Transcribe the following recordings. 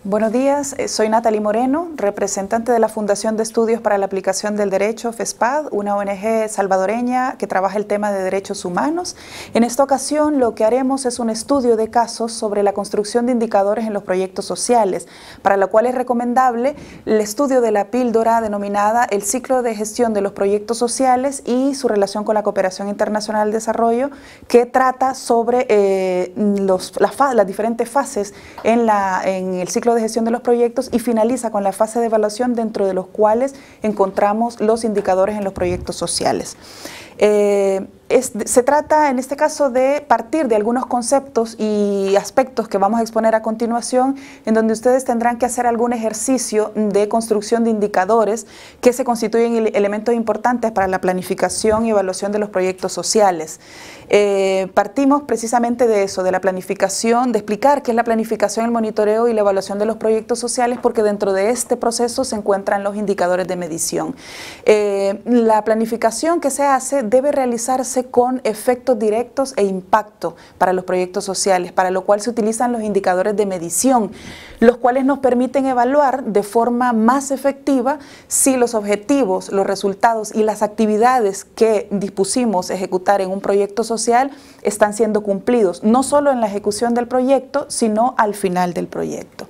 Buenos días, soy Natalie Moreno, representante de la Fundación de Estudios para la Aplicación del Derecho, FESPAD, una ONG salvadoreña que trabaja el tema de derechos humanos. En esta ocasión lo que haremos es un estudio de casos sobre la construcción de indicadores en los proyectos sociales, para lo cual es recomendable el estudio de la píldora denominada El ciclo de gestión de los proyectos sociales y su relación con la cooperación internacional al desarrollo, que trata sobre las diferentes fases en el ciclo de gestión de los proyectos y finaliza con la fase de evaluación, dentro de los cuales encontramos los indicadores en los proyectos sociales. Se trata en este caso de partir de algunos conceptos y aspectos que vamos a exponer a continuación, en donde ustedes tendrán que hacer algún ejercicio de construcción de indicadores que se constituyen elementos importantes para la planificación y evaluación de los proyectos sociales. Partimos precisamente de eso, de la planificación, de explicar qué es la planificación, el monitoreo y la evaluación de los proyectos sociales, porque dentro de este proceso se encuentran los indicadores de medición. La planificación que se hace debe realizarse con efectos directos e impacto para los proyectos sociales, para lo cual se utilizan los indicadores de medición, los cuales nos permiten evaluar de forma más efectiva si los objetivos, los resultados y las actividades que dispusimos ejecutar en un proyecto social están siendo cumplidos, no solo en la ejecución del proyecto, sino al final del proyecto.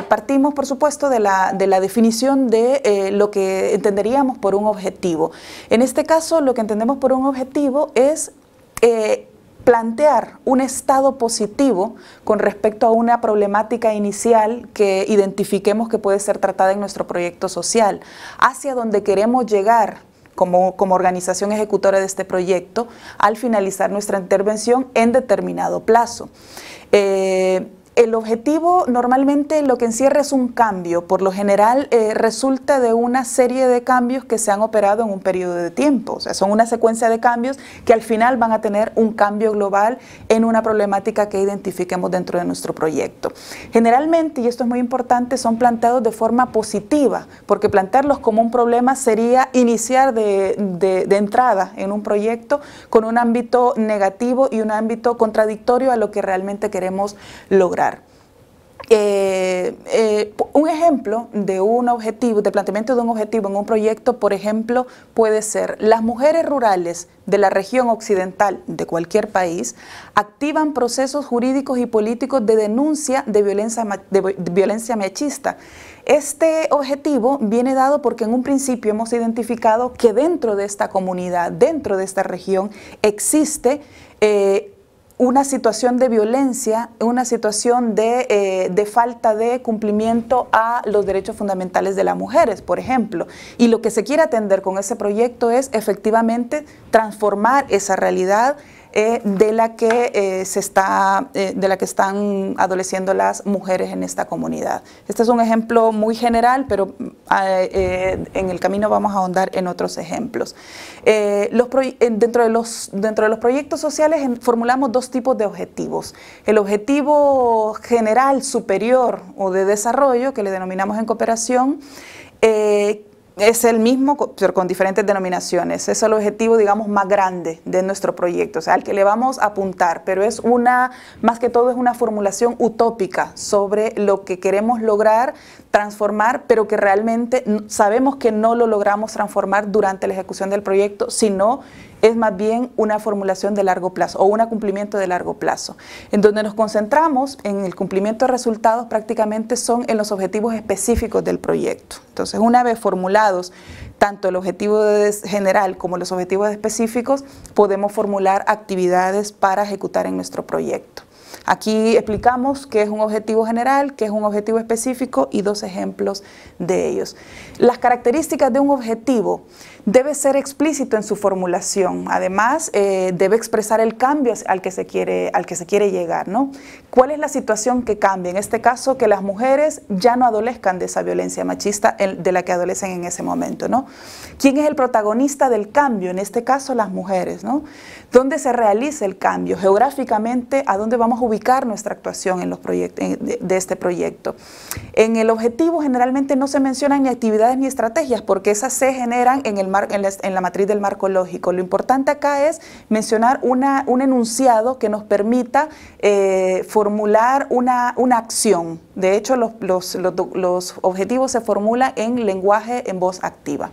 Partimos, por supuesto, de la definición de lo que entenderíamos por un objetivo. En este caso, lo que entendemos por un objetivo es plantear un estado positivo con respecto a una problemática inicial que identifiquemos que puede ser tratada en nuestro proyecto social, hacia donde queremos llegar como organización ejecutora de este proyecto al finalizar nuestra intervención en determinado plazo. El objetivo normalmente lo que encierra es un cambio, por lo general resulta de una serie de cambios que se han operado en un periodo de tiempo, o sea, son una secuencia de cambios que al final van a tener un cambio global en una problemática que identifiquemos dentro de nuestro proyecto. Generalmente, y esto es muy importante, son planteados de forma positiva, porque plantearlos como un problema sería iniciar de entrada en un proyecto con un ámbito negativo y un ámbito contradictorio a lo que realmente queremos lograr. Un ejemplo de un objetivo, de planteamiento de un objetivo en un proyecto, por ejemplo, puede ser: las mujeres rurales de la región occidental de cualquier país activan procesos jurídicos y políticos de denuncia de violencia machista. Este objetivo viene dado porque en un principio hemos identificado que dentro de esta comunidad, dentro de esta región, existe una situación de violencia, una situación de falta de cumplimiento a los derechos fundamentales de las mujeres, por ejemplo. Y lo que se quiere atender con ese proyecto es efectivamente transformar esa realidad de la que están adoleciendo las mujeres en esta comunidad. Este es un ejemplo muy general, pero en el camino vamos a ahondar en otros ejemplos. Dentro de los proyectos sociales formulamos dos tipos de objetivos: el objetivo general superior o de desarrollo, que le denominamos en cooperación, es el mismo, pero con diferentes denominaciones. Es el objetivo, digamos, más grande de nuestro proyecto, o sea, al que le vamos a apuntar, pero es más que todo es una formulación utópica sobre lo que queremos lograr transformar, pero que realmente sabemos que no lo logramos transformar durante la ejecución del proyecto, sino es más bien una formulación de largo plazo o un cumplimiento de largo plazo. En donde nos concentramos en el cumplimiento de resultados prácticamente son en los objetivos específicos del proyecto. Entonces, una vez formulados tanto el objetivo general como los objetivos específicos, podemos formular actividades para ejecutar en nuestro proyecto. Aquí explicamos qué es un objetivo general, qué es un objetivo específico y dos ejemplos de ellos. Las características de un objetivo: debe ser explícito en su formulación, además debe expresar el cambio al que se quiere llegar, ¿no? ¿Cuál es la situación que cambia? En este caso, que las mujeres ya no adolezcan de esa violencia machista de la que adolecen en ese momento, ¿no? ¿Quién es el protagonista del cambio? En este caso, las mujeres, ¿no? ¿Dónde se realiza el cambio? Geográficamente, ¿a dónde vamos queremos ubicar nuestra actuación en los proyectos, de este proyecto. En el objetivo generalmente no se mencionan ni actividades ni estrategias porque esas se generan en la matriz del marco lógico. Lo importante acá es mencionar un enunciado que nos permita formular una acción. De hecho, los objetivos se formulan en lenguaje en voz activa.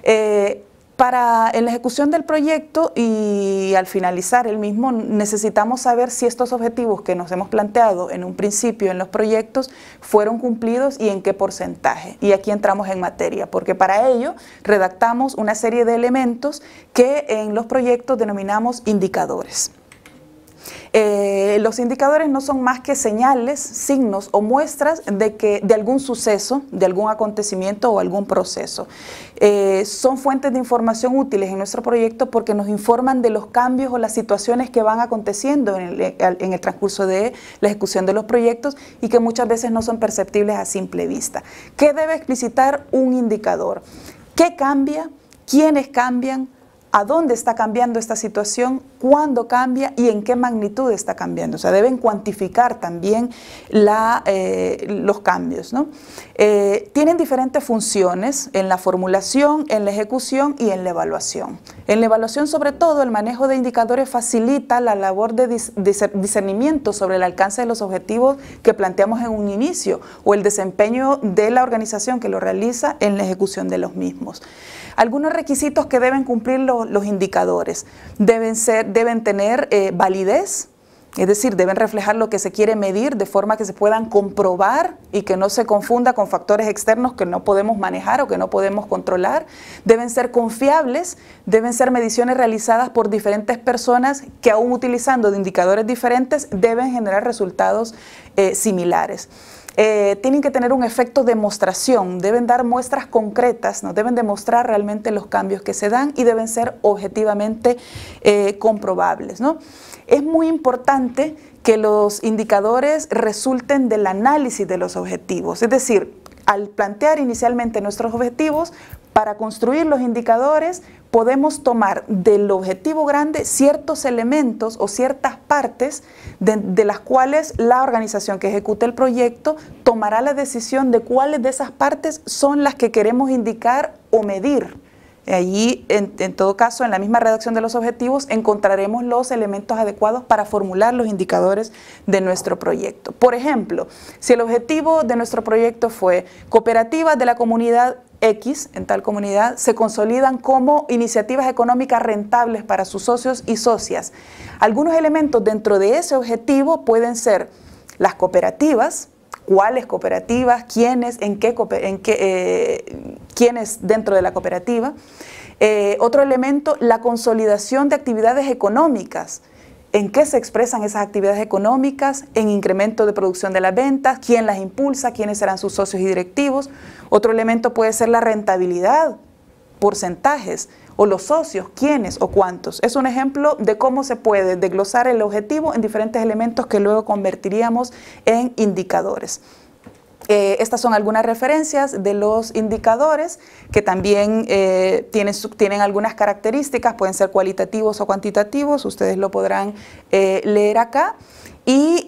En la ejecución del proyecto y al finalizar el mismo, necesitamos saber si estos objetivos que nos hemos planteado en un principio en los proyectos fueron cumplidos y en qué porcentaje. Y aquí entramos en materia, porque para ello redactamos una serie de elementos que en los proyectos denominamos indicadores. Los indicadores no son más que señales, signos o muestras de algún suceso, de algún acontecimiento o algún proceso. Son fuentes de información útiles en nuestro proyecto porque nos informan de los cambios o las situaciones que van aconteciendo en el transcurso de la ejecución de los proyectos y que muchas veces no son perceptibles a simple vista. ¿Qué debe explicitar un indicador? ¿Qué cambia? ¿Quiénes cambian? ¿A dónde está cambiando esta situación? ¿Cuándo cambia? ¿Y en qué magnitud está cambiando? O sea, deben cuantificar también los cambios, ¿no? Tienen diferentes funciones en la formulación, en la ejecución y en la evaluación. En la evaluación, sobre todo, el manejo de indicadores facilita la labor de discernimiento sobre el alcance de los objetivos que planteamos en un inicio o el desempeño de la organización que lo realiza en la ejecución de los mismos. Algunos requisitos que deben cumplir los indicadores deben tener validez, es decir, deben reflejar lo que se quiere medir de forma que se puedan comprobar y que no se confunda con factores externos que no podemos manejar o que no podemos controlar. Deben ser confiables, deben ser mediciones realizadas por diferentes personas que aún utilizando indicadores diferentes deben generar resultados similares. Tienen que tener un efecto de demostración, deben dar muestras concretas, ¿no? Deben demostrar realmente los cambios que se dan y deben ser objetivamente comprobables, ¿no? Es muy importante que los indicadores resulten del análisis de los objetivos, es decir, al plantear inicialmente nuestros objetivos, para construir los indicadores podemos tomar del objetivo grande ciertos elementos o ciertas partes de las cuales la organización que ejecute el proyecto tomará la decisión de cuáles de esas partes son las que queremos indicar o medir. Allí, en todo caso, en la misma redacción de los objetivos encontraremos los elementos adecuados para formular los indicadores de nuestro proyecto. Por ejemplo, si el objetivo de nuestro proyecto fue cooperativas de la comunidad X, en tal comunidad, se consolidan como iniciativas económicas rentables para sus socios y socias. Algunos elementos dentro de ese objetivo pueden ser las cooperativas, cuáles cooperativas, quiénes, quiénes dentro de la cooperativa. Otro elemento, la consolidación de actividades económicas. ¿En qué se expresan esas actividades económicas? En incremento de producción de las ventas, quién las impulsa, quiénes serán sus socios y directivos. Otro elemento puede ser la rentabilidad, porcentajes, o los socios, quiénes o cuántos. Es un ejemplo de cómo se puede desglosar el objetivo en diferentes elementos que luego convertiríamos en indicadores. Estas son algunas referencias de los indicadores que también tienen algunas características, pueden ser cualitativos o cuantitativos, ustedes lo podrán leer acá. Y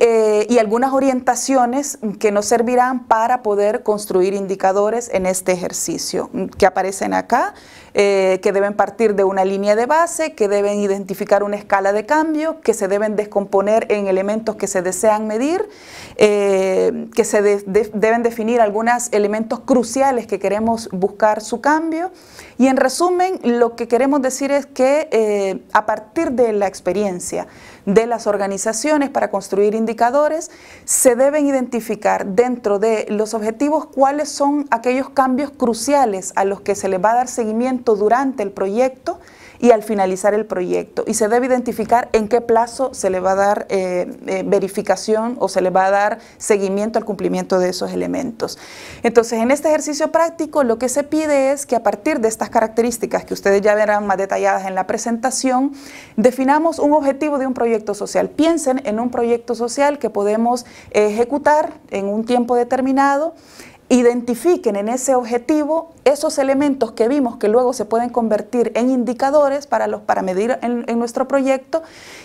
algunas orientaciones que nos servirán para poder construir indicadores en este ejercicio que aparecen acá, que deben partir de una línea de base, que deben identificar una escala de cambio, que se deben descomponer en elementos que se desean medir, que se deben definir algunos elementos cruciales que queremos buscar su cambio. Y en resumen, lo que queremos decir es que a partir de la experiencia de las organizaciones para construir indicadores, se deben identificar dentro de los objetivos cuáles son aquellos cambios cruciales a los que se les va a dar seguimiento durante el proyecto y al finalizar el proyecto. Y se debe identificar en qué plazo se le va a dar verificación o se le va a dar seguimiento al cumplimiento de esos elementos. Entonces, en este ejercicio práctico, lo que se pide es que a partir de estas características que ustedes ya verán más detalladas en la presentación, definamos un objetivo de un proyecto social. Piensen en un proyecto social que podemos ejecutar en un tiempo determinado. Identifiquen en ese objetivo esos elementos que vimos que luego se pueden convertir en indicadores para medir en nuestro proyecto,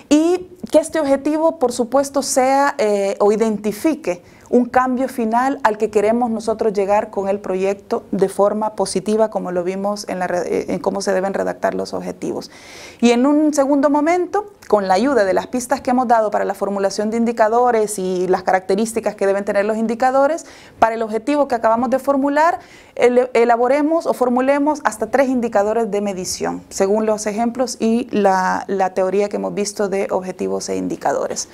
y que este objetivo, por supuesto, sea o identifique un cambio final al que queremos nosotros llegar con el proyecto de forma positiva, como lo vimos en cómo se deben redactar los objetivos. Y en un segundo momento, con la ayuda de las pistas que hemos dado para la formulación de indicadores y las características que deben tener los indicadores, para el objetivo que acabamos de formular, elaboremos o formulemos hasta 3 indicadores de medición, según los ejemplos y la teoría que hemos visto de objetivos e indicadores.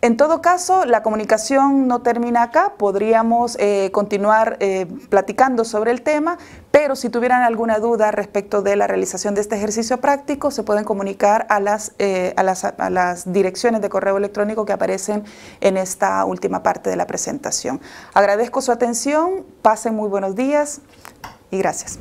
En todo caso, la comunicación no termina acá, podríamos continuar platicando sobre el tema, pero si tuvieran alguna duda respecto de la realización de este ejercicio práctico, se pueden comunicar a las direcciones de correo electrónico que aparecen en esta última parte de la presentación. Agradezco su atención, pasen muy buenos días y gracias.